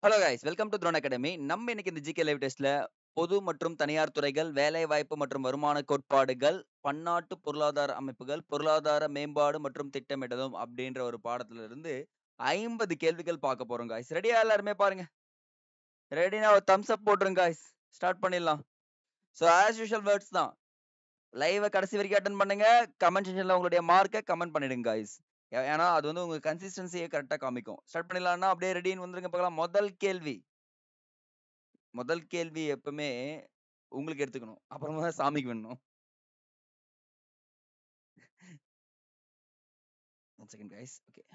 Hello guys, welcome to Drone Academy. நம்ம இன்னைக்கு இந்த ஜிகே லைவ் டெஸ்ட்ல பொது மற்றும் தனியார் துறைகள், வேலை வாய்ப்பு மற்றும் வருமான கோட்பாடுகள், பன்னாட்டு பொருளாதார அமைப்புகள், பொருளாதார மேம்பாடு மற்றும் திட்டமிடலும் அப்படின்ற ஒரு பாடத்துல இருந்து 50 கேள்விகள் பார்க்க போறோம் கைஸ். ரெடியா எல்லாருமே பாருங்க. ரெடினா ஒரு தம்ஸ் அப் போட்டுருங்க கைஸ். ஸ்டார்ட் பண்ணிடலாம். ஸோ ஆஸ் யூஷுவல் வேர்ட்ஸ் தான். லைவை கடைசி வரைக்கும் அட்டன் பண்ணுங்க. கமெண்ட் செக்ஷன்ல உங்களுடைய மார்க்கை கமெண்ட் பண்ணிடுங்க கைஸ். ஏன்னா அது வந்து உங்க கன்சிஸ்டன்சியை கரெக்டா காமிக்கும். ஸ்டார்ட் பண்ணிடலாம்னா அப்படியே ரெடின்னு வந்துருங்க பார்க்கலாம். முதல் கேள்வி எப்பவுமே உங்களுக்கு எடுத்துக்கணும். அப்புறமா தான் சாமிக்கு வேணும். One second guys. Okay.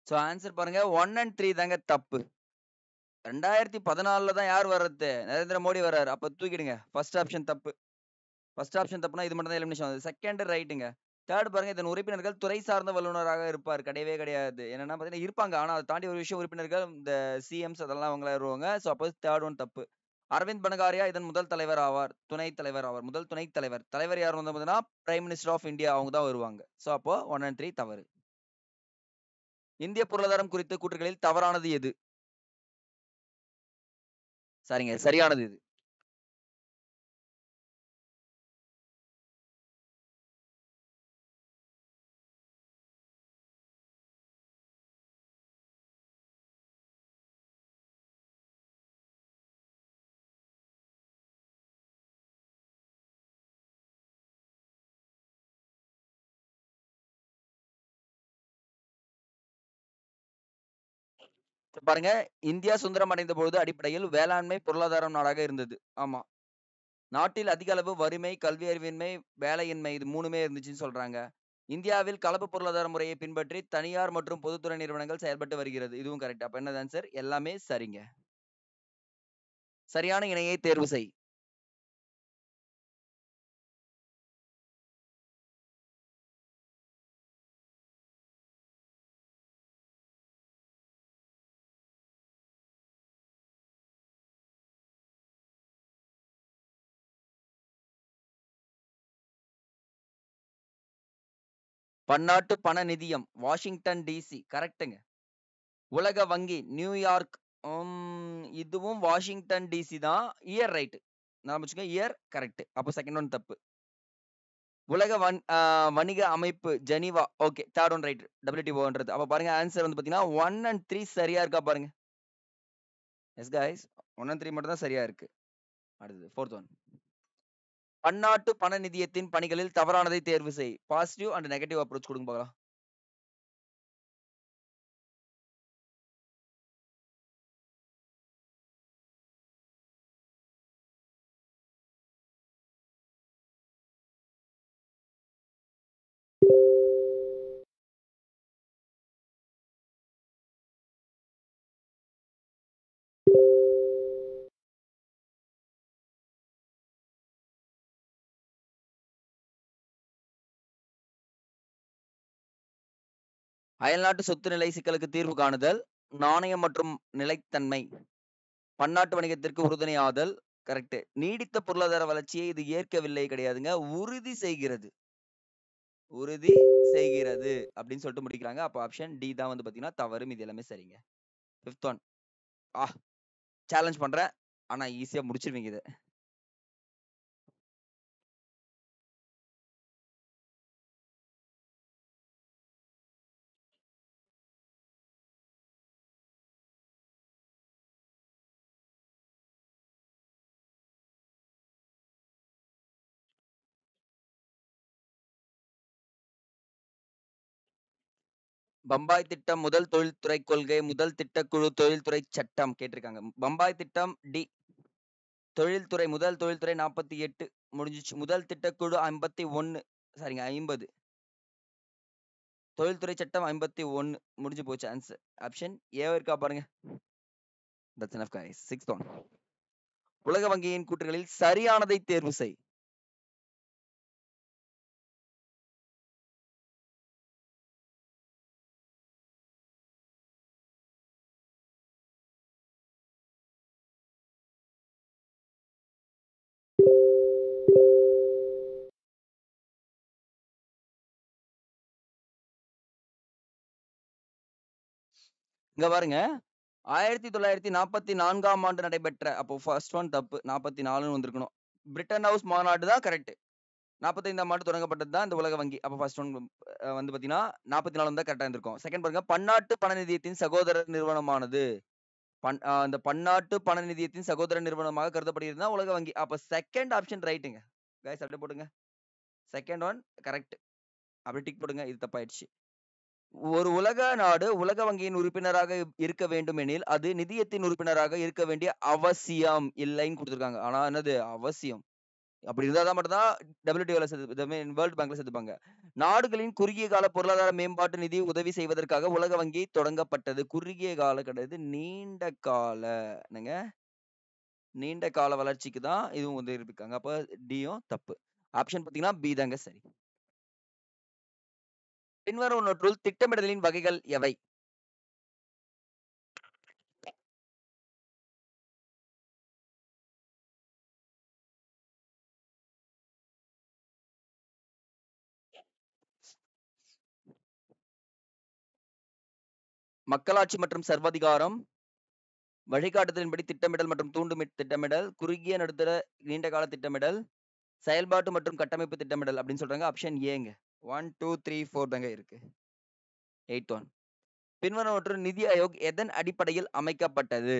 So answer பாருங்க. 1 and 3 தாங்க தப்பு. 2014 தான் யார் வர்றது? நரேந்திர மோடி வர்றாரு. அப்ப தூக்கிடுங்க. ஃபர்ஸ்ட் ஆப்ஷன் தப்பு. ஃபர்ஸ்ட் ஆப்ஷன் தப்புனா இது மட்டும் தான் எலிமினேஷன் ஆகுது. செகண்ட் ரைட்டுங்க. தேர்ட் பாருங்க, இதன் உறுப்பினர்கள் துறை சார்ந்த வல்லுநராக இருப்பார். கிடையவே கிடையாது. என்னன்னா பாத்தீங்கன்னா இருப்பாங்க. ஆனா அதை தாண்டி ஒரு விஷயம், உறுப்பினர்கள் இந்த சிஎம்ஸ் அதெல்லாம் அவங்களா வருவாங்க. ஸோ அப்போ தேர்ட் ஒன் தப்பு. அரவிந்த் பனகாரியா இதன் முதல் தலைவர் ஆவார். துணைத் தலைவர் ஆவார். முதல் துணைத் தலைவர். தலைவர் யார் வந்து பார்த்தீங்கன்னா பிரைம் மினிஸ்டர் ஆஃப் இந்தியா, அவங்க தான் வருவாங்க. ஸோ அப்போ 1 and 3 தவறு. இந்திய பொருளாதாரம் குறித்த கூற்றுகளில் தவறானது எது? சரிங்க, சரியானது இது. பாருங்க, இந்தியா சுதந்திரம் அடைந்த பொழுது அடிப்படையில் வேளாண்மை பொருளாதாரம் நாடாக இருந்தது. ஆமா. நாட்டில் அதிக அளவு வறுமை, கல்வி அறிவின்மை, வேலையின்மை இது 3மே இருந்துச்சுன்னு சொல்றாங்க. இந்தியாவில் கலப்பு பொருளாதார முறையை பின்பற்றி தனியார் மற்றும் பொதுத்துறை நிறுவனங்கள் செயல்பட்டு வருகிறது. இதுவும் கரெக்ட். அப்ப என்னது ஆன்சர்? எல்லாமே சரிங்க. சரியான இணையை தேர்வு செய். பன்னாட்டு பண நிதியம் வாஷிங்டன் டிசி. கரெக்ட்டுங்க. உலக வங்கி நியூயார்க். இதுவும் வாஷிங்டன் டிசி தான். Year right. நான் வச்சுக்க, இயர் கரெக்ட். அப்போ செகண்ட் ஒன் தப்பு. உலக வணிக அமைப்பு Geneva. Okay, third one right. WTOன்றது. அப்ப பாருங்க ஆன்சர் வந்து பாத்தீங்கன்னா 1 and 3 சரியா இருக்கா பாருங்க. எஸ் கைஸ், 1 and 3 மட்டும் தான் சரியா இருக்கு. அடுத்தது ஃபோர்த் ஒன். பன்னாட்டு பண நிதியத்தின் பணிகளில் தவறானதை தேர்வு செய். பாசிட்டிவ் அண்ட் நெகட்டிவ் அப்ரோச் கொடுங்க பார்க்கலாம். அயல்நாட்டு சொத்து நிலை சிக்கலுக்கு தீர்வு காணுதல், நாணயம் மற்றும் நிலைத்தன்மை, பன்னாட்டு வணிகத்திற்கு உறுதுணையாதல். கரெக்ட். நீடித்த பொருளாதார வளர்ச்சியை இது ஏற்கவில்லை கிடையாதுங்க, உறுதி செய்கிறது. உறுதி செய்கிறது அப்படின்னு சொல்லிட்டு முடிக்கிறாங்க. அப்ப ஆப்ஷன் டி தான் வந்து பாத்தீங்கன்னா தவறு. இது எல்லாமே சரிங்க. Fifth one. சேலஞ்ச் பண்றேன், ஆனா ஈஸியா முடிச்சிருவீங்க இதை. பம்பாய் திட்டம் முதல் தொழில்துறை கொள்கை, முதல் திட்டக்குழு தொழில்துறை சட்டம் கேட்டிருக்காங்க. பம்பாய் திட்டம் டி. தொழில்துறை முதல் தொழில்துறை 48 முடிஞ்சிச்சு. முதல் திட்டக்குழு 51. சரிங்க, 50. தொழில்துறை சட்டம் 51 முடிஞ்சு போச்சு ஆன்சர். ஆப்ஷன் ஏ இருக்கா பாருங்க. That's enough guys. 6th one. உலக வங்கியின் கூற்றுகளில் சரியானதை தேர்வு செய். இங்க பாருங்க 1944ஆம் ஆண்டு நடைபெற்ற, அப்போ ஃபர்ஸ்ட் ஒன் தப்பு, 44ன்னு வந்திருக்கணும். பிரிட்டன் ஹவுஸ் மாநாடு தான் கரெக்ட். 45ஆம் ஆண்டு தொடங்கப்பட்டது தான் இந்த உலக வங்கி. அப்போ ஃபர்ஸ்ட் ஒன் வந்து பாத்தீங்கன்னா 44 தான் கரெக்டா இருந்திருக்கும். செகண்ட் பாருங்க, பன்னாட்டு பண நிதியத்தின் சகோதர நிறுவனமானது அந்த பன்னாட்டு பண நிதியத்தின் சகோதர நிறுவனமாக கருதப்படுகிறது தான் உலக வங்கி. அப்ப செகண்ட் ஆப்ஷன் ரைட்டுங்க. கைஸ் அப்படியே போடுங்க. Second one correct. அப்படி டிக் போடுங்க. இது தப்பாயிடுச்சு. ஒரு உலக நாடு உலக வங்கியின் உறுப்பினராக இருக்க வேண்டும் எனில் அது நிதியத்தின் உறுப்பினராக இருக்க வேண்டிய அவசியம் இல்லைன்னு கொடுத்துருக்காங்க. ஆனா என்னது அவசியம்? அப்படி இருந்தாதான் மட்டும்தான் WTO வேர்ல்ட் பேங்க்ல சேர்த்துப்பாங்க. நாடுகளின் குறுகிய கால பொருளாதார மேம்பாட்டு நிதி உதவி செய்வதற்காக உலக வங்கி தொடங்கப்பட்டது. குறுகிய கால கிடையாது, நீண்ட கால என்னங்க, நீண்ட கால வளர்ச்சிக்கு தான் இதுவும் உதவி இருக்காங்க. அப்ப டியும் தப்பு. ஆப்ஷன் பாத்தீங்கன்னா பி தாங்க சரி. பின்வருவனவற்றுள் திட்டமிடலின் வகைகள் எவை? மக்களாட்சி மற்றும் சர்வாதிகாரம், வழிகாட்டுதலின்படி திட்டமிடல் மற்றும் தூண்டும் திட்டமிடல், குறுகிய நடுத்தர நீண்ட கால திட்டமிடல், செயல்பாட்டு மற்றும் கட்டமைப்பு திட்டமிடல் அப்படின்னு சொல்றாங்க. ஆப்ஷன் ஏங்க. 1 2 3 4 தாங்க இருக்கு. 8th one. பின்வருவனவற்றுள் நிதி ஆயோக் எதன் அடிப்படையில் அமைக்கப்பட்டது?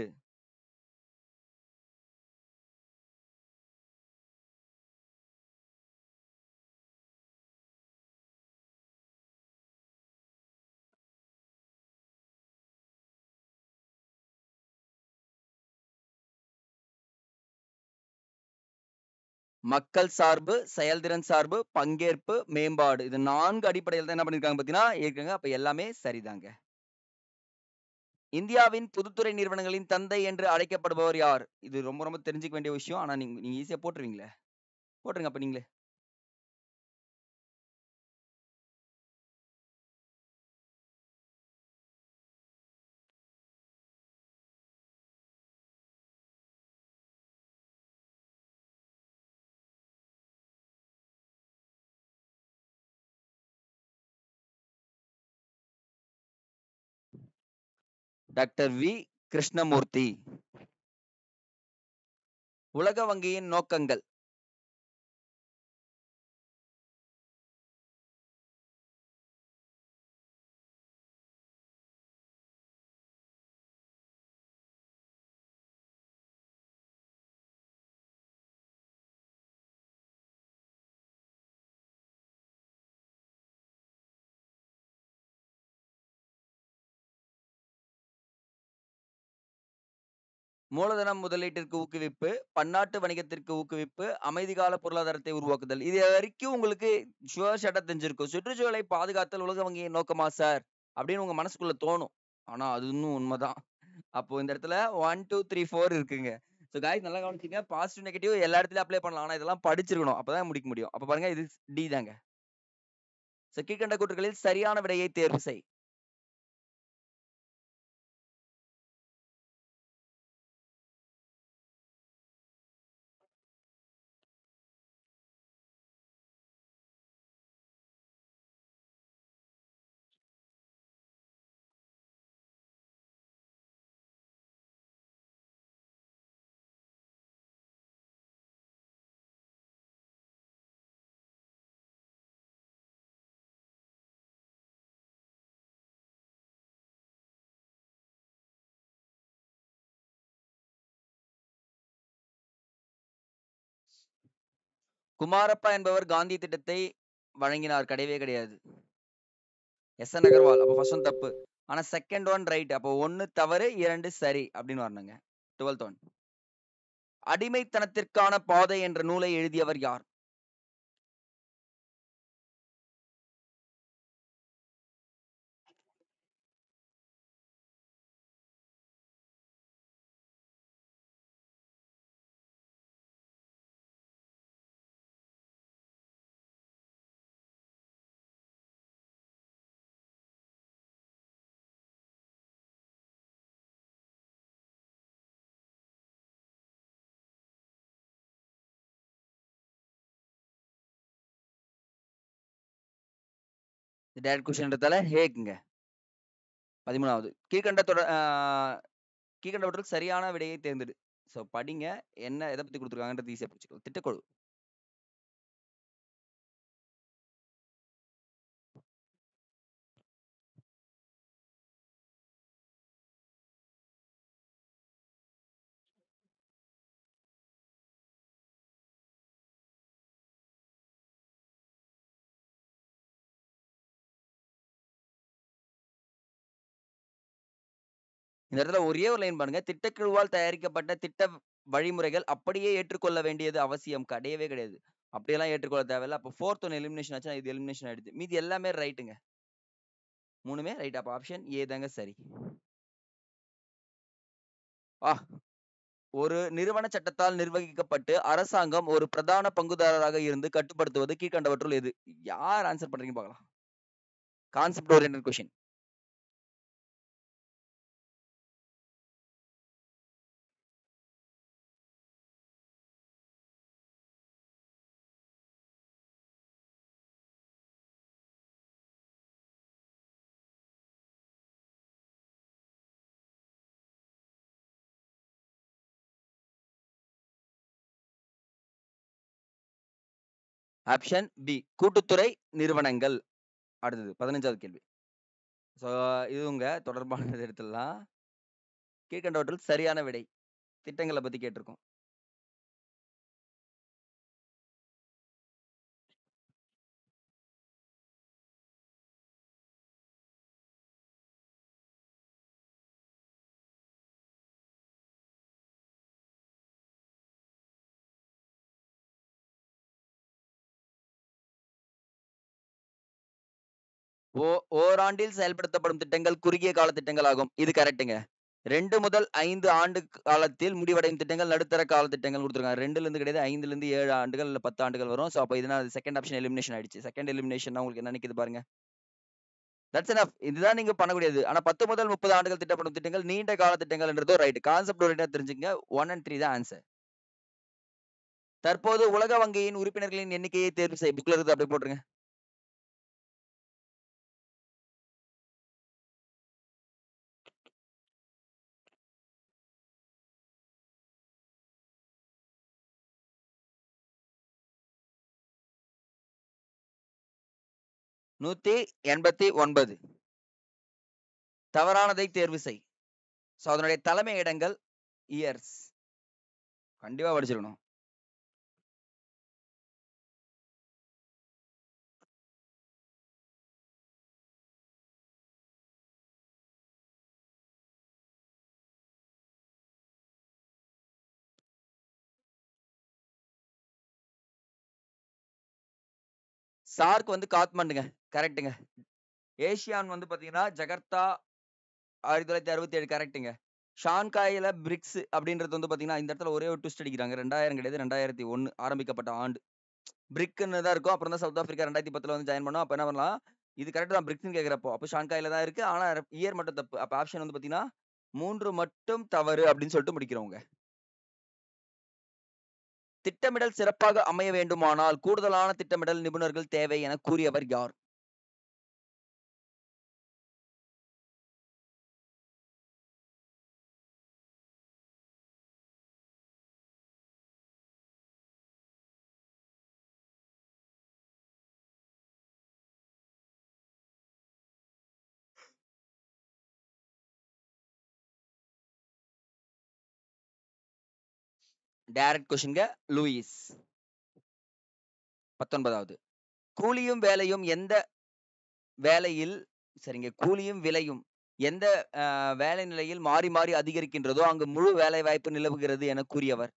மக்கள் சார்பு, செயல்திறன் சார்பு, பங்கேற்பு, மேம்பாடு, இது 4 அடிப்படையில் தான் என்ன பண்ணிருக்காங்க பாத்தீங்கன்னா இருக்குங்க. அப்ப எல்லாமே சரிதாங்க. இந்தியாவின் பொதுத்துறை நிறுவனங்களின் தந்தை என்று அழைக்கப்படுபவர் யார்? இது ரொம்ப ரொம்ப தெரிஞ்சுக்க வேண்டிய விஷயம். ஆனா நீங்க ஈஸியா போட்டுருவீங்களே. போட்டுருங்க அப்ப நீங்களே. Doctor V Krishnamurthy. உலக வங்கியின் நோக்கங்கள். மூலதன முதலீட்டிற்கு ஊக்குவிப்பு, பன்னாட்டு வணிகத்திற்கு ஊக்குவிப்பு, அமைதிகால பொருளாதாரத்தை உருவாக்குதல். இது வரைக்கும் உங்களுக்கு ஷுவர் ஷாட்டா தெரிஞ்சிருக்கும். சுற்றுச்சூழலை பாதுகாத்தல் உலக வங்கியின் நோக்கமா சார் அப்படின்னு உங்க மனசுக்குள்ள தோணும். ஆனா அது இன்னும் உண்மைதான். அப்போ இந்த இடத்துல 1 2 3 4 இருக்குங்க. சோ गाइस நல்லா கவனிச்சுங்க. பாசிட்டிவ் நெகட்டிவ் எல்லா இடத்துலயும் அப்ளை பண்ணலாம். ஆனா இதெல்லாம் படிச்சிருக்கணும். அப்பதான் முடிக்க முடியும். அப்ப பாருங்க இது டி தாங்க. சோ கீழ்கண்ட கூற்றுகளில் சரியான விடையை தேர்வு செய். குமாரப்பா என்பவர் காந்தி திட்டத்தை வழங்கினார். கிடையவே கிடையாது. எஸ்.என். அகர்வால். அப்ப ஃபர்ஸ்ட் ஒன் தப்பு. ஆனா செகண்ட் ஒன் ரைட். அப்போ 1 தவறு 2 சரி அப்படின்னு வரணுங்க. 12th one. அடிமைத்தனத்திற்கான பாதை என்ற நூலை எழுதியவர் யார்? டைரக்ட் கொஸ்டின்றதால ஹேக்குங்க. 13வது. கீழ்கண்டவற்றுள் சரியான விடையை தேர்ந்தெடு. ஸோ படிங்க. என்ன எத பத்தி குடுத்துருக்காங்கன்றது ஈஸியா புரிஞ்சுக்கலாம். திட்டக்குழு. இந்த இடத்துல ஒரே ஒரு லைன் பாருங்க. திட்டக்குழுவால் தயாரிக்கப்பட்ட திட்ட வழிமுறைகள் அப்படியே ஏற்றுக்கொள்ள வேண்டியது அவசியம் கிடையவே கிடையாது. அப்படியெல்லாம் ஏற்றுக்கொள்ள தேவையில்ல. அப்போ 4th ஒன் எலிமினேஷன் ஆச்சுன்னா இது எலிமினேஷன் ஆயிடுது. மீதி எல்லாமே ரைட்டுங்க. 3மே ரைட். அப்ப ஆப்ஷன் ஏ தாங்க சரி. ஒரு நிறுவன சட்டத்தால் நிர்வகிக்கப்பட்டு அரசாங்கம் ஒரு பிரதான பங்குதாரராக இருந்து கட்டுப்படுத்துவது கீழ்கண்டவற்றுள் எது? யார் ஆன்சர் பண்றீங்க பார்க்கலாம். Concept oriented question. Option B கூட்டுத்துறை நிறுவனங்கள். அடுத்தது 15வது கேள்வி. ஸோ இதுங்க தொடர்பானது எடுத்துடலாம். கீழ்கண்டவற்றில் சரியான விடை. திட்டங்களை பத்தி கேட்டிருக்கோம். ஓராண்டில் செயல்படுத்தப்படும் திட்டங்கள் குறுகிய கால திட்டங்கள் ஆகும். இது கரெக்ட்டுங்க. 2 முதல் 5 ஆண்டு காலத்தில் முடிவடையும் திட்டங்கள் நடுத்தர கால திட்டங்கள் கொடுத்துருக்காங்க. 2ல இருந்து கிடையாது, 5ல இருந்து 7 ஆண்டுகள் இல்ல 10 ஆண்டுகள் வரும். ஸோ அப்ப இதனால செகண்ட் ஆப்ஷன் எலிமினேஷன் ஆயிடுச்சு. செகண்ட் எலிமினேஷன் உங்களுக்கு என்ன நிக்குது பாருங்க. That's enough. இதுதான் நீங்க பண்ணக்கூடியது. ஆனா 10 முதல் 30 ஆண்டுகள் திட்டப்படும் திட்டங்கள் நீண்ட கால திட்டங்கள்ன்றதும் ரைட். கான்செப்ட் ஓரியன்டா தெரிஞ்சுங்க. 1 and 3 தான் ஆன்சர். தற்போது உலக வங்கியின் உறுப்பினர்களின் எண்ணிக்கையை தேர்வு செய். புக்ல இருந்து அப்படியே போட்டுருங்க. நூத்தி 89. தவறானதை தேர்வு செய். ஸோ அதனுடைய தலைமை இடங்கள் இயர்ஸ். கண்டிப்பா படிச்சிருக்கணும். சார்க் வந்து காத்மண்டுங்க. கரெக்ட்டுங்க. ஏசியான் வந்து பாத்தீங்கன்னா ஜகர்த்தா 1967 கரெக்ட்டுங்க. ஷாங்காயில பிரிக்ஸ் அப்படின்றது வந்து பாத்தீங்கன்னா இந்த இடத்துல ஒரே ஒரு ட்விஸ்ட் அடிக்கிறாங்க. 2000 கிடையாது 2001 ஆரம்பிக்கப்பட்ட ஆண்டு. பிரிக்ன்னு தான் இருக்கும். அப்புறம் தான் சவுத் ஆப்பிரிக்கா 2010ல வந்து ஜாயின் பண்ணோம். அப்ப என்ன பண்ணலாம்? இது கரெக்ட் தான் பிரிக்ஸ்ன்னு கேக்குறப்போ. அப்ப ஷாங்காயில தான் இருக்கு. ஆனா இயர் மட்டும் தப்பு. அப்ப ஆப்ஷன் வந்து பாத்தீங்கன்னா 3 மட்டும் தவறு அப்படின்னு சொல்லிட்டு முடிக்கிறோங்க. திட்டமிடல் சிறப்பாக அமைய வேண்டுமானால் கூடுதலான திட்டமிடல் நிபுணர்கள் தேவை என கூறியவர் யார்? டைரக்ட் கொஸ்டின்ங்க. லூயிஸ். 19வது. கூலியும் வேலையும் எந்த வேலையில் சரிங்க கூலியும் விலையும் எந்த வேலை நிலையில் மாறி மாறி அதிகரிக்கின்றதோ அங்கு முழு வேலை வாய்ப்பு நிலவுகிறது என கூறியவர்.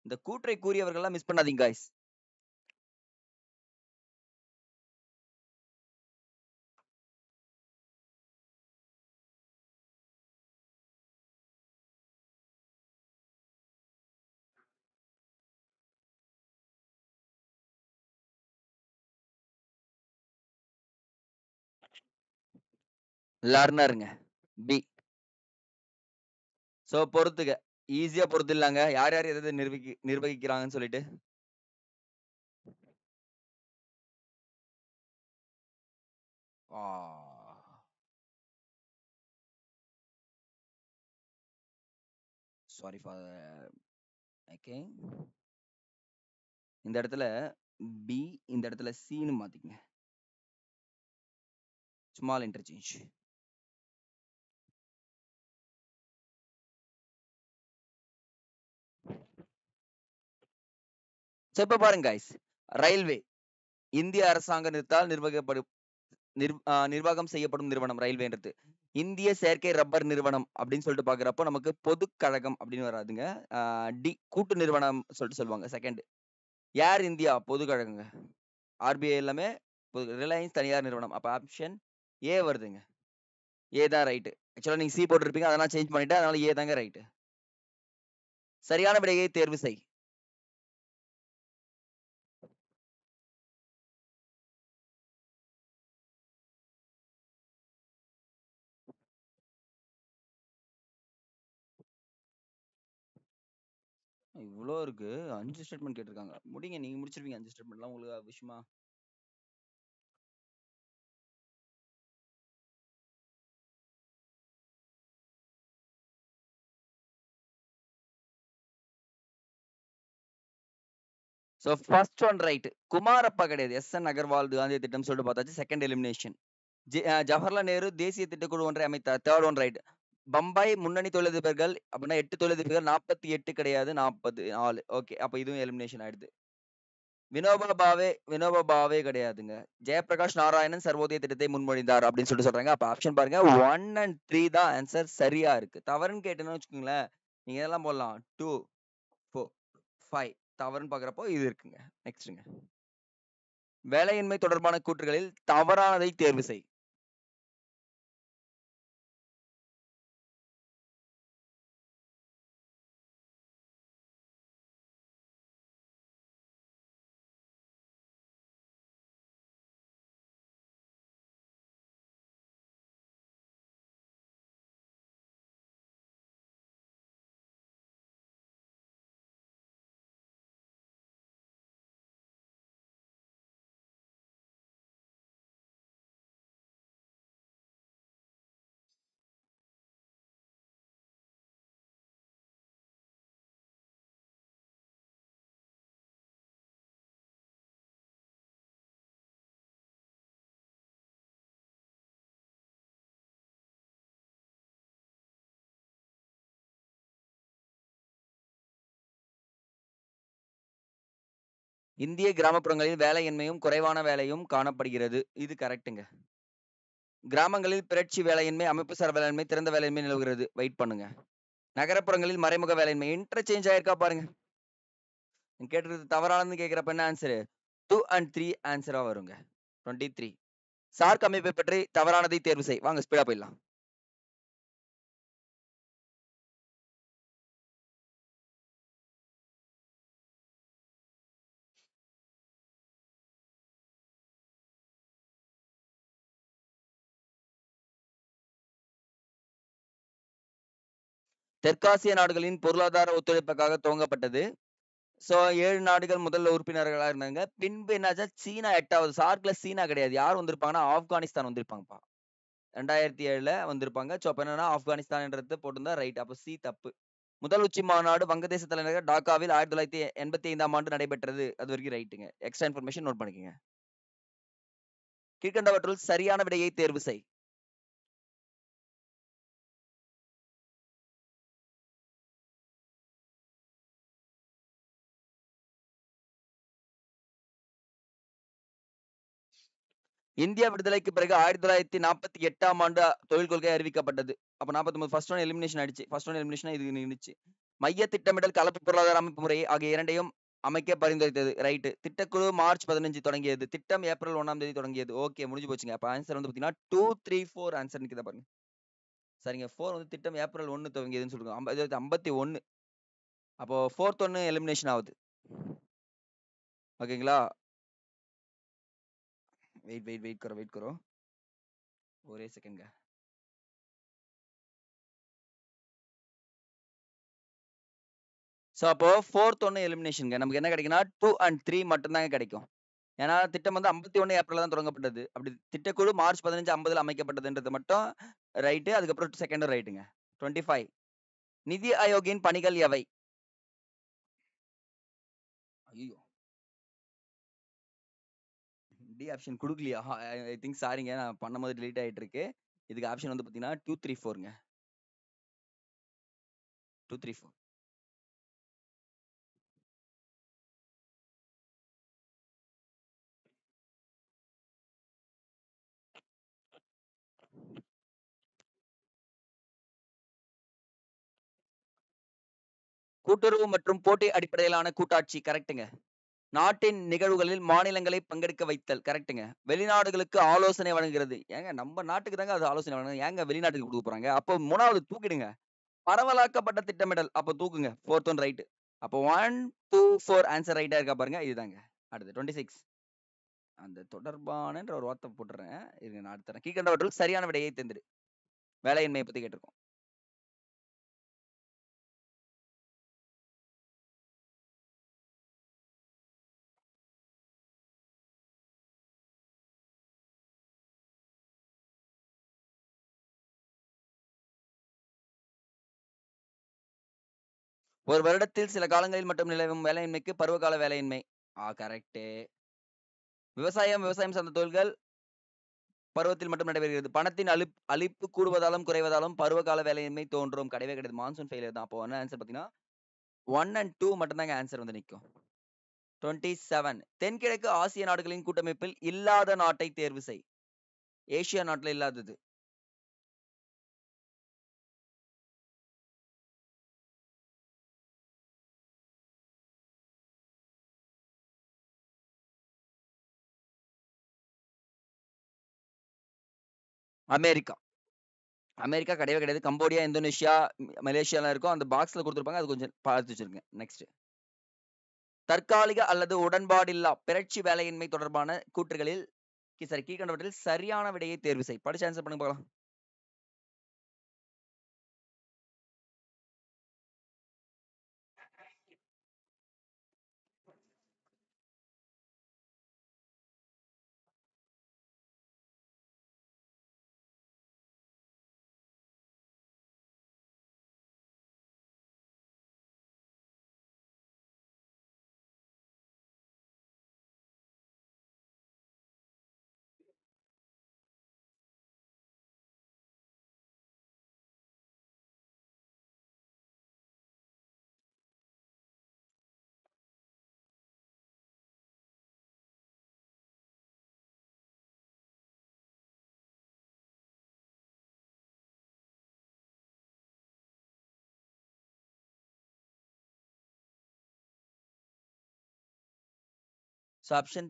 இந்த கூற்றை கூறியவர்கள்லாம் மிஸ் பண்ணாதீங்க guys. லர்னருங்க. பி. சோ பொறுத்துக்க. ஈஸியா பொறுத்துடலாங்க. யார் யார் எதை நிர்வகிக்கிறாங்கன்னு சொல்லிட்டு. Sorry for okay. இந்த இடத்துல பி, இந்த இடத்துல சின்னு மாத்திக்கங்க. Small interchange. இப்ப பாருங்க கைஸ், ரயில்வே இந்திய அரசாங்கத்தால் நிர்வாகம் செய்யப்படும் நிறுவனம் ரயில்வேன்றது. இந்திய செயற்கை ரப்பர் நிறுவனம் அப்படின்னு சொல்லிட்டு பாக்குறப்போ நமக்கு பொதுக்கழகம் அப்படின்னு வராதுங்க. டி கூட்டு நிறுவனம் சொல்லிட்டு சொல்லுவாங்க. செகண்ட் ஏர் இந்தியா பொதுக்கழகங்க. ஆர்பிஐ எல்லாமே ரிலையன்ஸ் தனியார் நிறுவனம். அப்ப ஆப்ஷன் ஏ வருதுங்க. ஏ தான் ரைட்டு. ஆக்சுவலா நீங்க சி போட்டிருப்பீங்க, அதெல்லாம் சேஞ்ச் பண்ணிட்டு, அதனால ஏ தாங்க ரைட்டு. சரியான விடையை தேர்வு செய். இவ்வளோ இருக்கு. 5 ஸ்டேட்மெண்ட் கேட்டிருக்காங்க. முடிங்க, நீங்க முடிச்சிருவீங்க 5 ஸ்டேட்மெண்ட்லாம். உங்களுக்கு விஷயமா so first one right. Kumarappa கிடையாது. எஸ்.என். அகர்வால் காந்திய திட்டம் சொல்லிட்டு பார்த்தாச்சு. Second elimination. ஜவஹர்லால் நேரு தேசிய திட்டக்குழு ஒன்றை அமைத்தார். Third one right. பம்பாய் முன்னணி தொழிலதிபர்கள் அப்படின்னா 8 தொழிலதிபர்கள், 48 கிடையாது, 44. ஓகே, அப்ப இதுவும் எலிமினேஷன் ஆயிடுது. வினோபா பாவே கிடையாதுங்க. ஜெயபிரகாஷ் நாராயணன் சர்வோதய திட்டத்தை முன்மொழிந்தார் அப்படின்னு சொல்லிட்டு சொல்றாங்க. அப்ப ஆப்ஷன் பாருங்க 1 and 3 தான் ஆன்சர் சரியா இருக்கு. தவறுன்னு கேட்டேன்னு வச்சுக்கோங்களேன், நீங்க எல்லாம் போடலாம் 2, 4, 5. தவறுன்னு பாக்குறப்போ இது இருக்குங்க. நெக்ஸ்ட்ங்க. வேலையின்மை தொடர்பான கூற்றுகளில் தவறானதை தேர்வு செய். இந்திய கிராமப்புறங்களில் வேலையின்மையும் குறைவான வேலையும் காணப்படுகிறது. இது கரெக்ட்டுங்க. கிராமங்களில் பிறட்சி வேலையின்மை, அமைப்புசார் வேலையின்மை, திறந்த வேலையின்மை நிலவுகிறது. வெயிட் பண்ணுங்க. நகரப்புறங்களில் மறைமுக வேலையின்மை. இன்டர்சேஞ்ச் ஆயிருக்கா பாருங்க. கேட்டிருக்கிறது தவறானதுன்னு கேட்கிறப்ப என்ன ஆன்சரு? 2 and 3 ஆன்சரா வருங்க. 23. சார்க் அமைப்பை பற்றி தவறானதை தேர்வு செய். வாங்க ஸ்பீடா போயிடலாம். தெற்காசிய நாடுகளின் பொருளாதார ஒத்துழைப்புக்காக துவங்கப்பட்டது. சோ 7 நாடுகள் முதல்ல உறுப்பினர்களா இருந்தாங்க. பின்பு என்னாச்சா, சீனா 8வது. சார்க்ல சீனா கிடையாது. யார் வந்திருப்பாங்கன்னா ஆப்கானிஸ்தான் வந்திருப்பாங்கப்பா. 2007ல வந்திருப்பாங்க. சோ அப்ப என்னன்னா ஆப்கானிஸ்தான்ன்றது போட்டிருந்தா ரைட். அப்ப சி தப்பு. முதல் உச்சி மாநாடு வங்கதேச தலைநகர் டாக்காவில் 1985ஆம் ஆண்டு நடைபெற்றது. அது வரைக்கும் ரைட்டுங்க. எக்ஸ்ட்ரா இன்ஃபர்மேஷன் நோட் பண்ணிக்கங்க. கீழ்கண்டவற்றுள் சரியான விடையை தேர்வு செய். இந்தியா விடுதலைக்கு பிறகு 1948ஆம் ஆண்டு தொழில் கொள்கை அறிவிக்கப்பட்டது. அப்ப 49 ஃபர்ஸ்ட் ஒன் எலிமினேஷன் ஆயிடுச்சு. ஃபர்ஸ்ட் ஒன் எலிமினேஷன் இது நின்னுச்சு. மைய திட்டமிடல், கலப்பு பொருளாதார அமைப்பு முறை ஆகிய இரண்டையும் அமைக்க பரிந்துரைத்தது. ரைட். திட்டக்குழு மார்ச் 15 தொடங்கியது. திட்டம் ஏப்ரல் 1ஆம் தேதி தொடங்கியது. ஓகே, முடிஞ்சு போச்சுங்க. அப்ப ஆன்சர் வந்து பாத்தீங்கன்னா 2, 3, 4 ஆன்சர் நிக்குதா பாருங்க. சரிங்க. 4 வந்து திட்டம் ஏப்ரல் 1 துவங்கியதுன்னு சொல்லுங்க. 51. அப்போ 4th ஒன்னு எலிமினேஷன் ஆகுது. ஓகேங்களா? வெயிட் करो. ஒரே செகண்ட்ங்க. சோ அப்போ 4th ஒன்னு எலிமினேஷன்ங்க. நமக்கு என்ன கிடைக்கும்னா 2 and 3 மட்டும் தாங்க கிடைக்கும். ஏன்னா திட்டம் வந்து 51 ஏப்ரல்ல தான் தொடங்கப்பட்டது. அப்படி திட்டக்குழு மார்ச் 15, 50ல அமைக்கப்பட்டதுன்றது மட்டும் ரைட்டு. அதுக்கப்புறம் செகண்டும் ரைட்டுங்க. 25 நிதி ஆயோக்கின் பணிகள் எவை? ஐயோ! டி ஆப்ஷன் குடுக்கலையா? ஐ திங்க் சாரிங்க. நான் பண்ணும்போது டெலீட் ஆயிட்டு இருக்கு. இதுக்கு ஆப்ஷன் வந்து பார்த்தீங்கன்னா 2, 3, 4ங்க. 2, 3, 4. கூட்டுறவு மற்றும் போட்டி அடிப்படையிலான கூட்டாட்சி கரெக்ட்டுங்க. நாட்டின் நிகழ்வுகளில் மாநிலங்களை பங்கெடுக்க வைத்தல் கரெக்ட்டுங்க. வெளிநாடுகளுக்கு ஆலோசனை வழங்குகிறது. ஏங்க நம்ம நாட்டுக்கு தாங்க அது ஆலோசனை வழங்குது. ஏங்க வெளிநாட்டுக்கு குடுக்க போறாங்க? அப்போ 3வது தூக்கிடுங்க. பரவலாக்கப்பட்ட திட்டமிடல். அப்ப தூக்குங்க. 4த் ஒன் ரைட். அப்போ 1, 2, 4 ஆன்சர் ரைட்டா இருக்கா பாருங்க. இதுதாங்க. அடுத்து 26 அந்த தொடர்பானன்ற ஒரு வார்த்தை போட்டுறேன். இருங்க நான் அடுத்து தரேன். கீழ்க்கண்டவற்றுள் சரியான விடையை தேர்ந்தெடு. வேலையின்மையை பத்தி கேட்டிருக்கோம். ஒரு வருடத்தில் சில காலங்களில் மட்டும் நிலவும் வேலையின்மைக்கு பருவகால வேலையின்மை. கரெக்ட்டு. விவசாயம் சார்ந்த தொழில்கள் பருவத்தில் மட்டும் நடைபெறுகிறது. பணத்தின் அளிப்பு கூடுவதாலும், குறைவதாலும் பருவகால வேலையின்மை தோன்றும். கிடையவே கிடையாது. மான்சூன் ஃபெயிலியர் தான். அப்போ என்ன ஆன்சர் பார்த்தீங்கன்னா, 1 அண்ட் 2 மட்டும் தாங்க ஆன்சர் வந்து நிக்கும். 27 தென்கிழக்கு ஆசிய நாடுகளின் கூட்டமைப்பில் இல்லாத நாட்டை தேர்வு செய். ஏசியா நாட்டுல இல்லாதது. அமெரிக்கா. அமெரிக்கா கிடையவே கிடையாது. கம்போடியா, இந்தோனேஷியா, மலேசியாலாம் இருக்கும். அந்த பாக்ஸ்ல குடுத்திருப்பாங்க. அது கொஞ்சம் பார்த்து வச்சிருங்க. நெக்ஸ்ட். தற்காலிக அல்லது உடன்பாடில்லா பிறட்சி வேலையின்மை தொடர்பான கூற்றுகளில் கீழ்க்கண்டவற்றில் சரியான விடையை தேர்வு செய். படிச்சு ஆன்சர் பண்ணுங்க பார்க்கலாம். ஸோ ஆப்ஷன்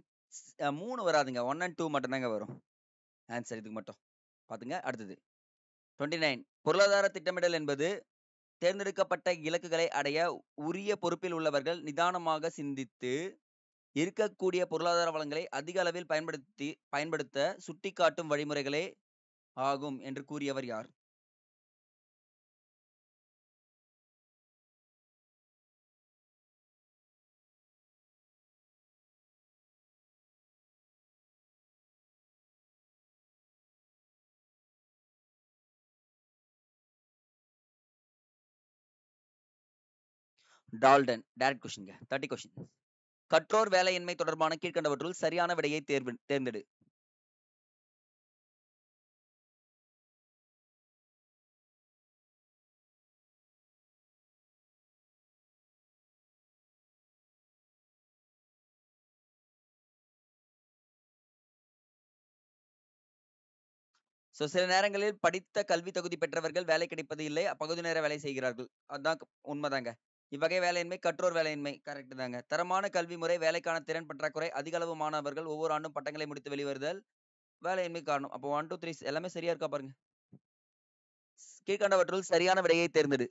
3 வராதுங்க. 1 அண்ட் 2 மட்டும் தாங்க வரும். ஆன்சர் இதுக்கு மட்டும். பாத்துங்க. அடுத்தது 29 பொருளாதார திட்டமிடல் என்பது தேர்ந்தெடுக்கப்பட்ட இலக்குகளை அடைய உரிய பொறுப்பில் உள்ளவர்கள் நிதானமாக சிந்தித்து இருக்கக்கூடிய பொருளாதார வளங்களை அதிக அளவில் பயன்படுத்த சுட்டிக்காட்டும் வழிமுறைகளே ஆகும் என்று கூறியவர் யார்? டால்டன். டைரக்ட் கொஸ்டின்ங்க. 30 கொஸ்டின். கற்றோர் வேலையின்மை தொடர்பான கீழ்க்கண்டவற்றுள் சரியான விடையை தேர்ந்தெடு. ஸோ சில நேரங்களில் படித்த கல்வி தகுதி பெற்றவர்கள் வேலை கிடைப்பது இல்லை. பகுதி நேர வேலை செய்கிறார்கள். அதான் உண்மைதாங்க. இவ்வகை வேலையின்மை கற்றோர் வேலையின்மை. கரெக்ட் தாங்க. தரமான கல்வி முறை, வேலைக்கான திறன் பற்றாக்குறை, அதிக அளவு மாணவர்கள் ஒவ்வொரு ஆண்டும் பட்டங்களை முடித்து வெளிவருதல் வேலையின்மை காரணம். அப்போ 1, 2, 3 எல்லாமே சரியா இருக்கா பாருங்க. கீழ்க்கண்டவற்றுள் சரியான விடையை தேர்ந்தெடு.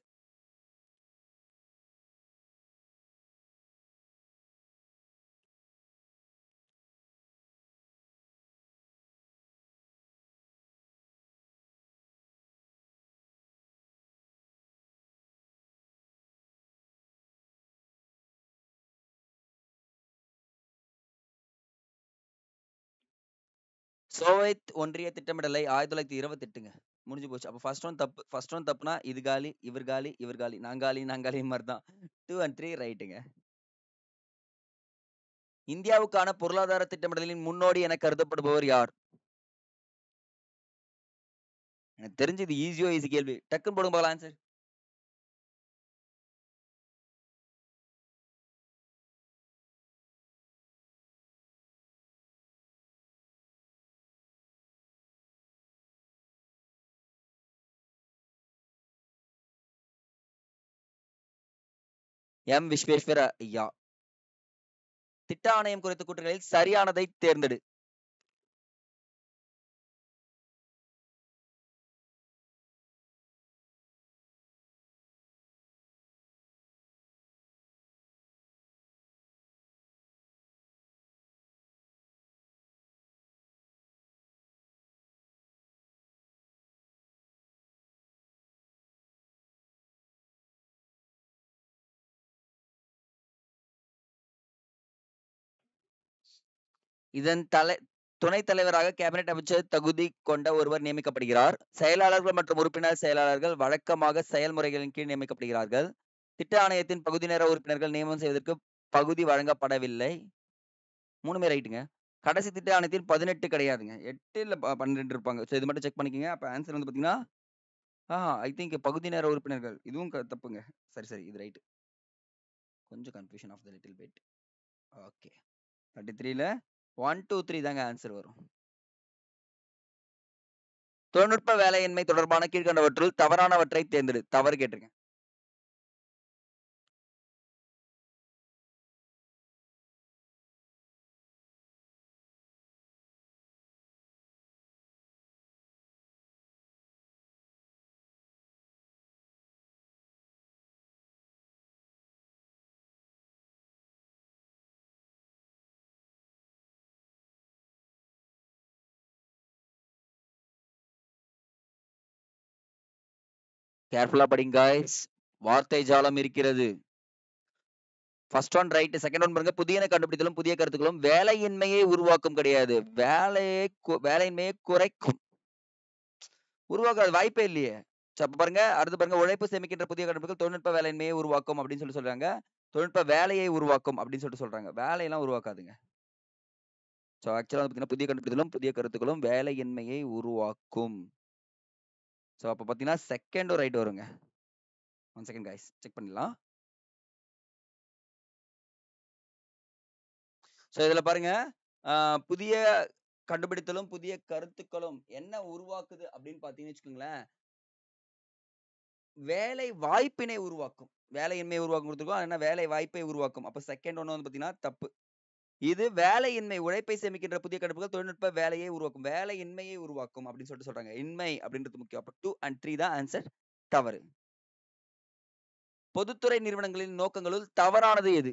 சோவியத் ஒன்றிய திட்டமிடலை 1928ங்க. முடிஞ்சு போச்சு. அப்ப ஃபர்ஸ்ட் ஒன் தப்புனா, இது காலி, இவர் காலி, இவர் காலி. நான் காலி, நான் காலி மாரி தான். 2 அண்ட் 3 ரைட்டுங்க. இந்தியாவுக்கான பொருளாதார திட்டமிடலின் முன்னோடி என கருதப்படுபவர் யார்? எனக்கு தெரிஞ்சு இது ஈஸியோ ஈஸி கேள்வி. டக்குன்னு போடுங்க பார்க்கலாம் ஆன்சர். எம். விஸ்வேஸ்வர ஐயா. திட்ட ஆணையம் குறித்த கூற்றுகளில் சரியானதை தேர்ந்தெடு. இதன் துணைத் தலைவராக கேபினெட் அமைச்சர் தகுதி கொண்ட ஒருவர் நியமிக்கப்படுகிறார். செயலாளர்கள் மற்றும் உறுப்பினர் செயலாளர்கள் வழக்கமாக செயல்முறைகளின் கீழ் நியமிக்கப்படுகிறார்கள். திட்ட ஆணையத்தின் பகுதி நேர உறுப்பினர்கள் நியமனம் செய்வதற்கு பகுதி வழங்கப்படவில்லை. 3மே ரைட்டுங்க. கடைசி திட்ட ஆணையத்தில் 18 கிடையாதுங்க. 8 இல்ல 12 இருப்பாங்க. சோ இது மட்டும் செக் பண்ணிக்கங்க. அப்ப ஆன்சர் வந்து பாத்தீங்கன்னா, ஐ திங்க் பகுதி நேர உறுப்பினர்கள். இதுவும் தப்புங்க. சரி இது ரைட். கொஞ்சம் confusion of the little bit. Okay. 33ல 1, 2, 3 தாங்க ஆன்சர் வரும். தொழில்நுட்ப வேலையின்மை தொடர்பான கீழ்கண்டவற்றுள் தவறானவற்றை தேர்ந்தெடு. தவறு கேட்டிருக்கேன். கேர்ஃபுல்லா படிங்க காய்ஸ். வார்த்தை ஜாலம் இருக்கிறது. First one right. Second one பாருங்க. புதியன கண்டுபிடித்தலும் புதிய கருத்துக்களும் வேலையின்மையை உருவாக்கும் கிடையாது. வேலையின்மையை குறைக்கும். உருவாக்காத வாய்ப்பே இல்லையே. அப்ப பாருங்க, அடுத்து பாருங்க, உழைப்பு சேமிக்கின்ற புதிய கண்டுபிடிப்புகள் தொழில்நுட்ப வேலையின்மையை உருவாக்கும் அப்படின்னு சொல்றாங்க. தொழில்நுட்ப வேலையை உருவாக்கும் அப்படின்னு சொல்றாங்க. வேலையெல்லாம் உருவாக்காதுங்க. சோ ஆக்சுவலா பாத்தீங்கன்னா புதிய கண்டுபிடித்தலும் புதிய கருத்துக்களும் வேலையின்மையை உருவாக்கும். சோ அப்ப பாத்தீங்கன்னா செகண்டும் ரைட் வருங்க. 1 செகண்ட் गाइस செக் பண்ணிடலாம். சோ இதுல பாருங்க, புதிய கண்டுபிடித்தலும் புதிய கருத்துக்களும் என்ன உருவாக்குது அப்படின்னு பாத்தீங்கன்னு வச்சுக்கோங்களேன், வேலை வாய்ப்பினை உருவாக்கும். வேலையின்மை உருவாக்கும் கொடுத்துருக்கோம். ஆனா வேலை வாய்ப்பை உருவாக்கும். அப்ப செகண்ட் ஒன்னு வந்து பாத்தீங்கன்னா தப்பு. இது வேலையின்மை உழைப்பை சேமிக்கின்ற புதிய கண்டுபிடிப்புகள் தொழில்நுட்ப வேலையை உருவாக்கும். வேலையின்மையை உருவாக்கும் அப்படின்னு சொல்றாங்க. இன்மை அப்படின்றது முக்கியம். அப்ப 2 and 3 தான் ஆன்சர். தவறு. பொதுத்துறை நிறுவனங்களின் நோக்கங்களுள் தவறானது எது?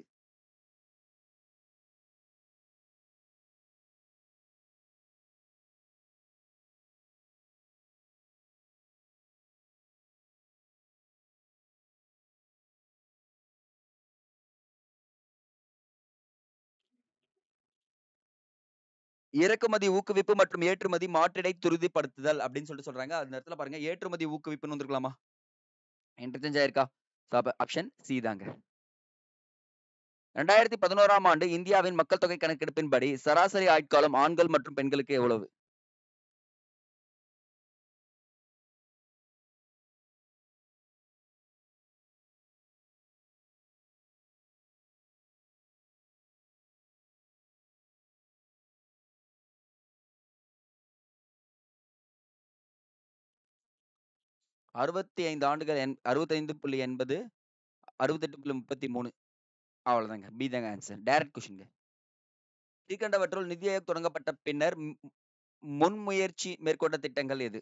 இறக்குமதி ஊக்குவிப்பு மற்றும் ஏற்றுமதி மாற்றிடை துரிதப்படுத்துதல் அப்படின்னு சொல்றாங்க. அந்த இடத்துல பாருங்க, ஏற்றுமதி ஊக்குவிப்புன்னு வந்திருக்கலாமா? இன்டர்சேஞ்ச் ஆயிருக்கா? சோ அப்ப ஆப்ஷன் சி தாங்க. 2011ஆம் ஆண்டு இந்தியாவின் மக்கள் தொகை கணக்கெடுப்பின்படி சராசரி ஆயுட்காலம் ஆண்கள் மற்றும் பெண்களுக்கு எவ்வளவு? அறுபத்தி ஐந்து ஆண்டுகள் 65.80 68.33 அவ்வளவுதாங்க. பி தாங்க ஆன்சர். டைரக்ட் கொஸ்டின்ங்க. கீழ்கண்டவற்றுள் நிதி ஆயோக் தொடங்கப்பட்ட பின்னர் முன்முயற்சி மேற்கொண்ட திட்டங்கள் எது?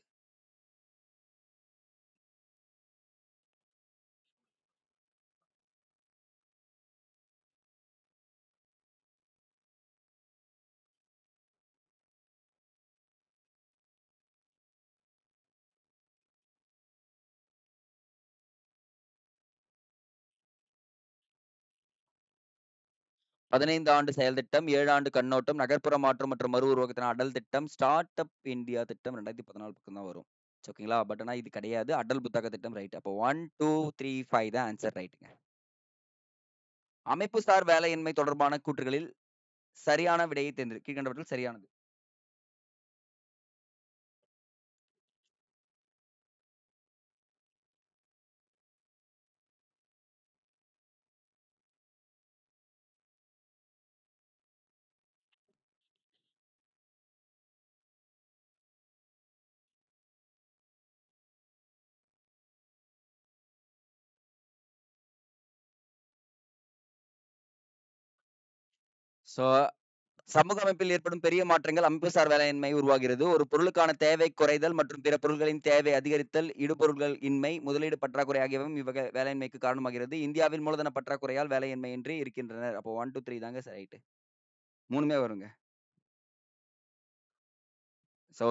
15 ஆண்டு செயல் திட்டம், 7 ஆண்டு கண்ணோட்டம், நகர்ப்புற மாற்றம் மற்றும் மறு உருவாக்கத்தின அடல் திட்டம், ஸ்டார்ட் அப் இந்தியா திட்டம் 2014 பக்கம் தான் வரும். ஓகேங்களா? பட் ஆனா இது கிடையாது. அடல் புத்தக திட்டம் ரைட். அப்போ 1, 2, 3, 5 தான் ஆன்சர் ரைட்டுங்க. அமைப்புசார் வேலையின்மை தொடர்பான கூற்றுகளில் சரியான விடையை தேர்ந்தெடு. கீழ்கண்டவற்றில் சரியானது. சோ சமூக அமைப்பில் ஏற்படும் பெரிய மாற்றங்கள் அமைப்புசார் வேலையின்மை உருவாகிறது. ஒரு பொருளுக்கான தேவை குறைதல் மற்றும் பிற பொருட்களின் தேவை அதிகரித்தல், இடுபொருள்கள் இன்மை, முதலீடு பற்றாக்குறை ஆகியவையும் இவ்வகை வேலையின்மைக்கு காரணமாகிறது. இந்தியாவில் மூலதன பற்றாக்குறையால் வேலையின்மையின்றி இருக்கின்றனர். அப்போ 1, 2, 3 தாங்க ரைட்டு. 3மே வருங்க.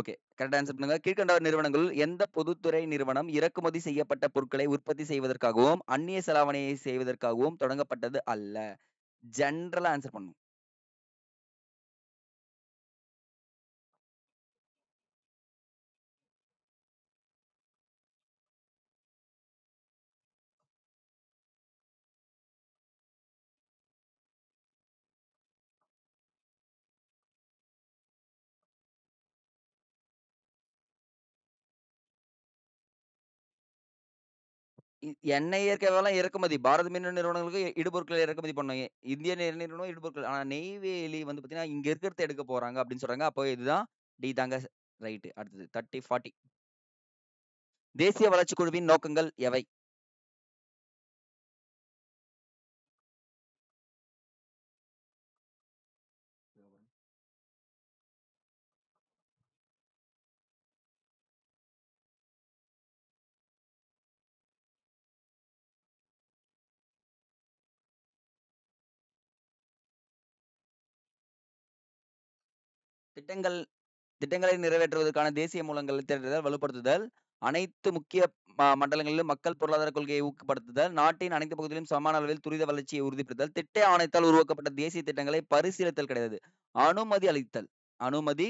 ஓகே. கரெக்ட் ஆன்சர் பண்ணுங்க. கீழ்கண்ட நிறுவனங்களுள் எந்த பொதுத்துறை நிறுவனம் இறக்குமதி செய்யப்பட்ட பொருட்களை உற்பத்தி செய்வதற்காகவும், அந்நிய செலாவணியை செய்வதற்காகவும் தொடங்கப்பட்டது அல்ல? ஜெனரலா ஆன்சர் பண்ணணும். எண்ணெய் இயற்கையாவெல்லாம் இறக்குமதி. பாரத மின்னணு நிறுவனங்களுக்கு இடுபொருட்களை இறக்குமதி பண்ணோம். இந்திய நிறுவனம் இடுபொருட்கள். ஆனா நெய்வேலி வந்து பார்த்தீங்கன்னா, இங்க இருக்கிறத எடுக்க போறாங்க அப்படின்னு சொல்றாங்க. அப்போ இதுதான் டி தாங்க ரைட். அடுத்தது 30, 40. தேசிய வளர்ச்சி குழுவின் நோக்கங்கள் எவை? திட்டங்கள் திட்டங்களை நிறைவேற்றுவதற்கான தேசிய மூலங்களை தேடுதல், வலுப்படுத்துதல், அனைத்து முக்கிய மண்டலங்களிலும் மக்கள் பொருளாதார கொள்கையை ஊக்கப்படுத்துதல், நாட்டின் அனைத்து பகுதிகளிலும் சமமான அளவில் துரித வளர்ச்சியை உறுதிப்படுத்துதல், திட்ட ஆணையத்தால் உருவாக்கப்பட்ட தேசிய திட்டங்களை பரிசீலித்தல் கிடையாது. அனுமதி அளித்தல். அனுமதி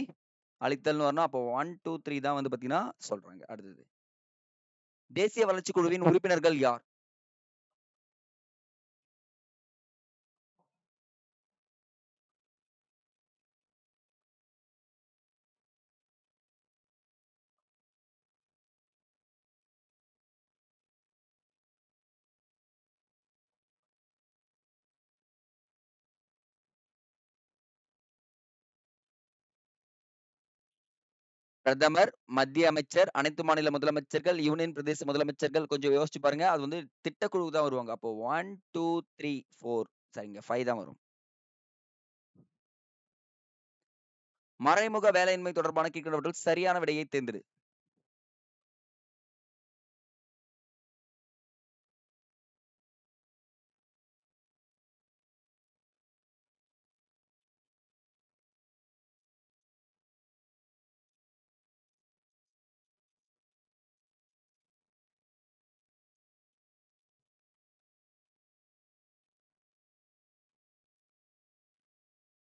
அளித்தல்னு வரணும். அப்போ 1, 2, 3 தான் வந்து பார்த்தீங்கன்னா சொல்றாங்க. அடுத்தது. தேசிய வளர்ச்சி குழுவின் உறுப்பினர்கள் யார்? பிரதமர், மத்திய அமைச்சர், அனைத்து மாநில முதலமைச்சர்கள், யூனியன் பிரதேச முதலமைச்சர்கள். கொஞ்சம் யோசிச்சு பாருங்க. அது வந்து திட்டக்குழுவுக்கு தான் வருவாங்க. அப்போ 1, 2, 3, 4 சரிங்க. 5 தான் வரும். மறைமுக வேலையின்மை தொடர்பான கீழ்கண்டவற்றில் சரியான விடையை தேர்ந்தெடு.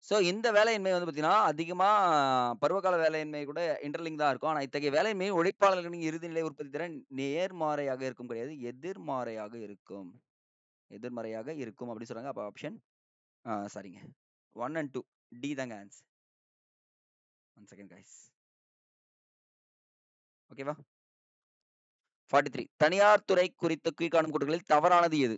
சோ இந்த வேலையின்மை வந்து பார்த்தீங்கன்னா, அதிகமா பருவகால வேலையின்மை கூட இன்டர்லிங்க் தான் இருக்கும். ஆனா இத்தகைய வேலையின்மை உழைப்பாளர்களின் இறுதிநிலை உற்பத்தி திறன் நேர்மாறையாக இருக்கும் கிடையாது. எதிர்மாறையாக இருக்கும். எதிர்மறையாக இருக்கும் அப்படி சொல்றாங்க. அப்ப ஆப்ஷன் சரிங்க. 1 அண்ட் 2 டி தாங்க ஆன்சர். 1 second guys. ஓகேவா? 43 தனியார் துறை குறித்த கீழ்காணும் கூற்றுகளில் தவறானது எது?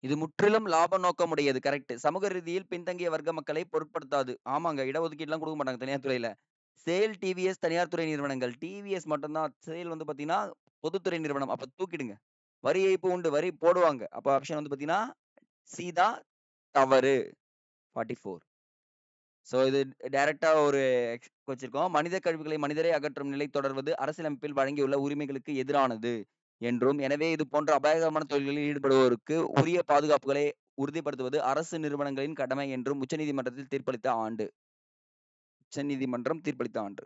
இது முற்றிலும் லாப நோக்கமுடையது. கரெக்ட். சமூக ரீதியில் பின்தங்கிய வர்க்க மக்களை பொருட்படுத்தாது. ஆமாங்க. இடஒதுக்கீடுலாம் குடுக்க மாட்டாங்க தனியார் துறையில. சேல் டிவிஎஸ் தனியார் துறை நிறுவனங்கள். டிவிஎஸ் மட்டும் தான். சேல் வந்து பார்த்தீங்கன்னா, பொதுத்துறை நிறுவனம். அப்ப தூக்கிடுங்க. வரி ஏய்ப்பு உண்டு. வரி போடுவாங்க. அப்ப ஆப்ஷன் வந்து பார்த்தீங்கன்னா, சி தான் தவறு. 44. சோ இது டைரக்ட்டா ஒரு வச்சிருக்கோம். மனித கழிவுகளை மனிதரே அகற்றும் நிலை தொடர்வது அரசியலமைப்பில் வழங்கியுள்ள உரிமைகளுக்கு எதிரானது. என்றும், எனவே இது போன்ற அபாயகரமான தொழில்களில் ஈடுபடுவோருக்கு உரிய பாதுகாப்புகளை உறுதிப்படுத்துவது அரசு நிறுவனங்களின் கடமை என்றும் உச்சநீதிமன்றத்தில் தீர்ப்பளித்த ஆண்டு. உச்சநீதிமன்றம் தீர்ப்பளித்த ஆண்டு.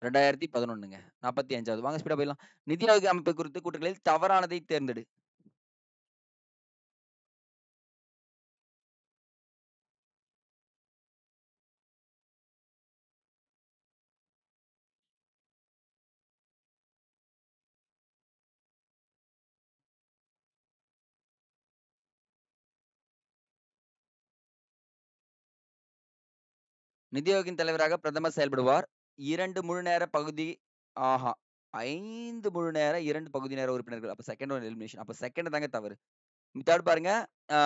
2011ங்க. 45வது. வாங்க ஸ்பீடா போயிடலாம். நிதி ஆயோக் அமைப்பு குறித்த கூற்றுகளில் தவறானதை தேர்ந்தெடு. நிதி ஆயோக்கின் தலைவராக பிரதமர் செயல்படுவார். 2 முழு நேர பகுதி ஆஹா 5 முழு நேர 2 பகுதி நேர உறுப்பினர்கள். அப்ப செகண்ட் ஒன் எலிமினேஷன். அப்ப செகண்ட் தாங்க தவறு. தேர்ட் பாருங்க. ஆ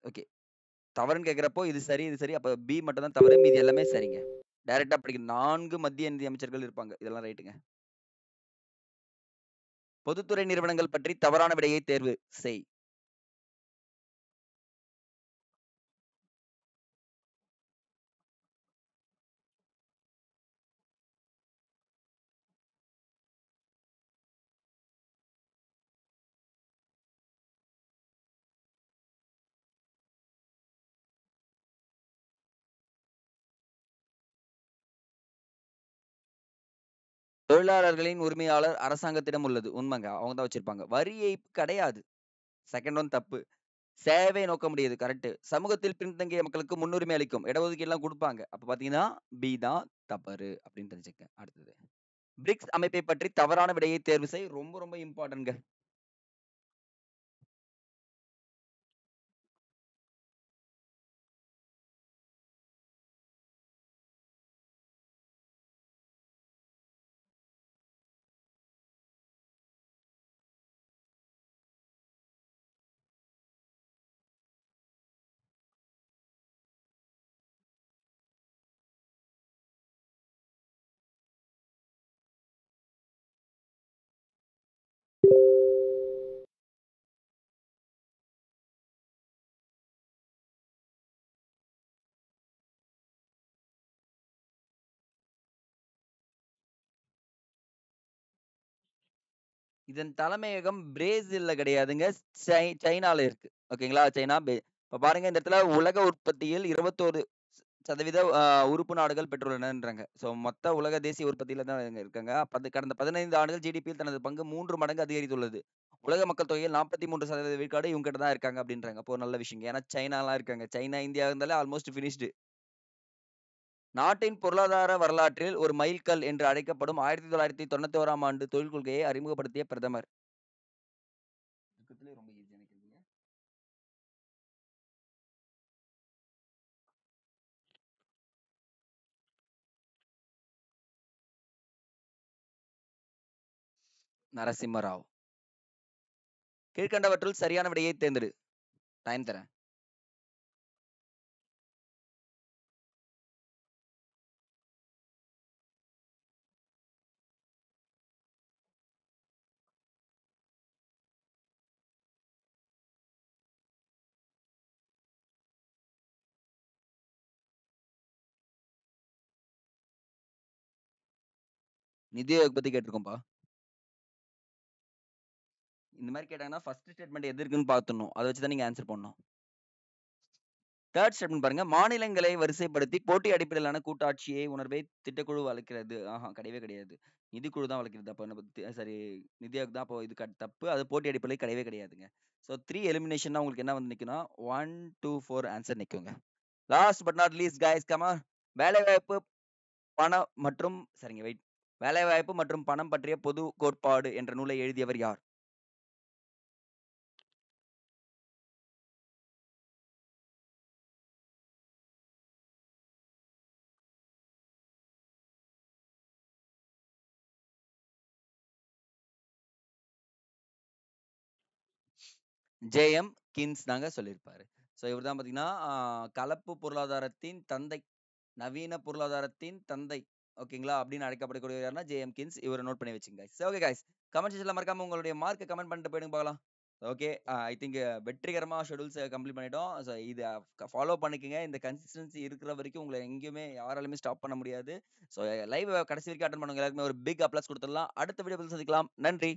ஓகே. தவறுன்னு கேட்கிறப்போ இது சரி, இது சரி. அப்ப பி மட்டும் தான் தவறு. மீதி எல்லாமே சரிங்க. டைரக்ட்டா படிக்கணும். 4 மத்திய நிதி அமைச்சர்கள் இருப்பாங்க. இதெல்லாம் ரைட்டுங்க. பொதுத்துறை நிறுவனங்கள் பற்றி தவறான விடையை தேர்வு செய். தொழிலாளர்களின் உரிமையாளர் அரசாங்கத்திடம் உள்ளது. உண்மைங்க. அவங்க தான் வச்சிருப்பாங்க. வரி ஏய்ப்பு கிடையாது. செகண்ட் ஒன் தப்பு. சேவை நோக்கமுடையது. கரெக்ட். சமூகத்தில் பின்தங்கிய மக்களுக்கு முன்னுரிமை அளிக்கும். இடஒதுக்கீடுலாம் குடுப்பாங்க. அப்ப பார்த்தீங்கன்னா, பி தான் தவறு அப்படின்னு தெரிஞ்சுக்கங்க. அடுத்தது. பிரிக்ஸ் அமைப்பை பற்றி தவறான விடையை தேர்வு செய். ரொம்ப ரொம்ப இம்பார்ட்டன்ட்ங்க. இதன் தலைமையகம் பிரேசில்ல கிடையாதுங்க. சைனால இருக்கு. ஓகேங்களா? சைனா இப்ப பாருங்க இந்த இடத்துல உலக உற்பத்தியில் 21% உறுப்பு நாடுகள் பெற்றுள்ளனன்றாங்க. ஸோ மொத்த உலக தேசிய உற்பத்தியில தான் இவங்க இருக்காங்க. கடந்த 15 ஆண்டுகள் ஜிடிபியில் தனது பங்கு 3 மடங்கு அதிகரித்துள்ளது. உலக மக்கள் தொகையில் 43% விழுக்காடு இவங்க கிட்ட தான் இருக்காங்க அப்படின்றாங்க. அப்போ ஒரு நல்ல விஷயங்க. ஏன்னா சைனாலாம் இருக்காங்க. சைனா, இந்தியா இருந்தாலே ஆல்மோஸ்ட் ஃபினிஷ்டு. நாட்டின் பொருளாதார வரலாற்றில் ஒரு மைல்கல் என்று அழைக்கப்படும் 1991ஆம் ஆண்டு தொழில் கொள்கையை அறிமுகப்படுத்திய பிரதமர். இருக்கறதுலயே ரொம்ப ஈஸியான கேள்விங்க. நரசிம்மராவ். கீழ்க்கண்டவற்றுள் சரியான விடையை தேர்ந்தெடு. டைம் தரேன். நிதி ஆயோக் பத்தி கேட்டிருக்கோம்ப்பா. இந்த மாரி கேட்டாங்கன்னா, ஃபர்ஸ்ட் ஸ்டேட்மெண்ட் எது இருக்குன்னு பார்த்துடணும். அத வச்சு தான் நீங்க ஆன்சர் பண்ணணும். தேர்ட் ஸ்டேட்மெண்ட் பாருங்க. மாநிலங்களை வரிசைப்படுத்தி போட்டி அடிப்படையிலான கூட்டாட்சியை உணர்வை திட்டக்குழு வளர்க்கிறது. கிடையவே கிடையாது. நிதிக்குழு தான் வளர்க்கிறது. அப்ப நம்ம சாரி நிதி ஆயோக் தான் அப்போ இது தப்பு. அது போட்டி அடிப்படையில் கிடையவே கிடையாதுங்க. ஸோ 3 எலிமினேஷன்னா உங்களுக்கு என்ன வந்து நிக்கும்னா 1, 2, 4 ஆன்சர் நிக்குங்க. Last but not least guys come on. வேலைவாய்ப்பு, பணம் மற்றும் சரிங்க வெயிட். வேலைவாய்ப்பு மற்றும் பணம் பற்றிய பொது கோட்பாடு என்ற நூலை எழுதியவர் யார்? ஜே.எம். கின்ஸ் தாங்க சொல்லியிருப்பாரு. ஸோ இவர் தான் பார்த்தீங்கன்னா, கலப்பு பொருளாதாரத்தின் தந்தை. நவீன பொருளாதாரத்தின் தந்தை. ஓகேங்களா? அப்படின்னு அழைக்கப்படக்கூடியவர் யாருன்னா, ஜே.எம். கீன்ஸ். இவர நோட் பண்ணி வச்சுக்கங்க கைஸ். Okay guys. கமெண்ட் செக்ஷன்ல மறக்காம உங்களுடைய மார்க்க கமெண்ட் பண்ணிட்டு போயிடுங்க பார்க்கலாம். ஓகே. ஐ திங்க் வெற்றிகரமா ஷெட்யூல்ஸ கம்ப்ளீட் பண்ணிட்டோம். ஸோ இத ஃபாலோ பண்ணிக்கங்க. இந்த கன்சிஸ்டன்சி இருக்கிற வரைக்கும் உங்கள எங்கேயுமே யாராலுமே ஸ்டாப் பண்ண முடியாது. ஸோ லைவ் கடைசி வரைக்கும் அட்டெண்ட் பண்ணவங்க எல்லாருக்குமே ஒரு பிக் அப்ளாஸ் குடுத்துடலாம். அடுத்த வீடியோவில் சந்திக்கலாம். நன்றி.